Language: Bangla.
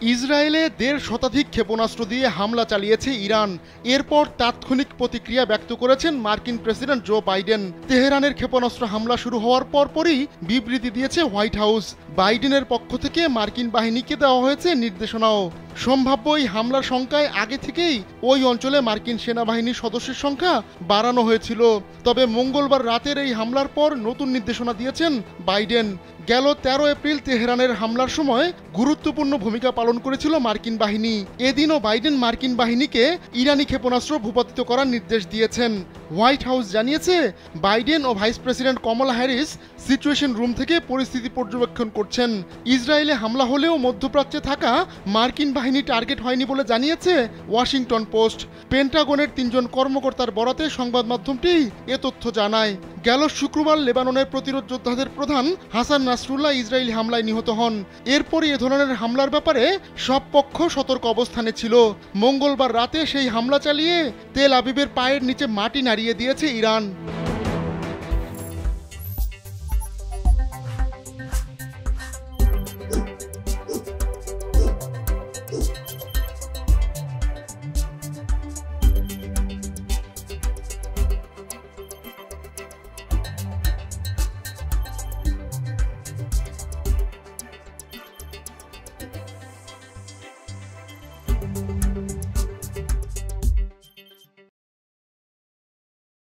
ইসরায়েলে ১.৫ শতাধিক ক্ষেপণাস্ত্র দিয়ে হামলা চালিয়েছে ইরান। এরপর তাৎক্ষণিক প্রতিক্রিয়া ব্যক্ত করেছেন মার্কিন প্রেসিডেন্ট জো বাইডেন। তেহরানের ক্ষেপণাস্ত্র হামলা শুরু হওয়ার পরপরই বিবৃতি দিয়েছে হোয়াইট হাউস। বাইডেনের পক্ষ থেকে মার্কিন বাহিনীকে দেওয়া হয়েছে নির্দেশনাও। সম্ভাব্য এই হামলার সংখ্যায় আগে থেকেই ওই অঞ্চলে মার্কিন সেনাবাহিনীর সদস্যের সংখ্যা বাড়ানো হয়েছিল। তবে মঙ্গলবার রাতের এই হামলার পর নতুন নির্দেশনা দিয়েছেন বাইডেন। গেল ১৩ এপ্রিল তেহরানের হামলার সময় গুরুত্বপূর্ণ ভূমিকা পালন করেছিল মার্কিন বাহিনী। এদিনও বাইডেন মার্কিন বাহিনীকে ইরানি ক্ষেপণাস্ত্র ভূপাতিত করার নির্দেশ দিয়েছেন। হোয়াইট হাউস জানিয়েছে, বাইডেন ও ভাইস প্রেসিডেন্ট কমলা হ্যারিস সিচুয়েশন রুম থেকে পরিস্থিতি পর্যবেক্ষণ করছেন। ইসরায়েলে হামলা হলেও মধ্যপ্রাচ্যে থাকা মার্কিন বাহিনী টার্গেট হয়নি বলে জানিয়েছে ওয়াশিংটন পোস্ট। পেন্টাগনের ৩ জন কর্মকর্তার বরাতে সংবাদ মাধ্যমটি এ তথ্য জানায়। গেল শুক্রবার লেবাননের প্রতিরোধ যোদ্ধাদের প্রধান হাসান নাসরুল্লাহ ইসরায়েলি হামলায় নিহত হন। এরপরই এ ধরনের হামলার ব্যাপারে সব পক্ষ সতর্ক অবস্থানে ছিল। মঙ্গলবার রাতে সেই হামলা চালিয়ে তেল আবিবের পায়ের নিচে মাটি নাড়িয়ে দিয়েছে ইরান।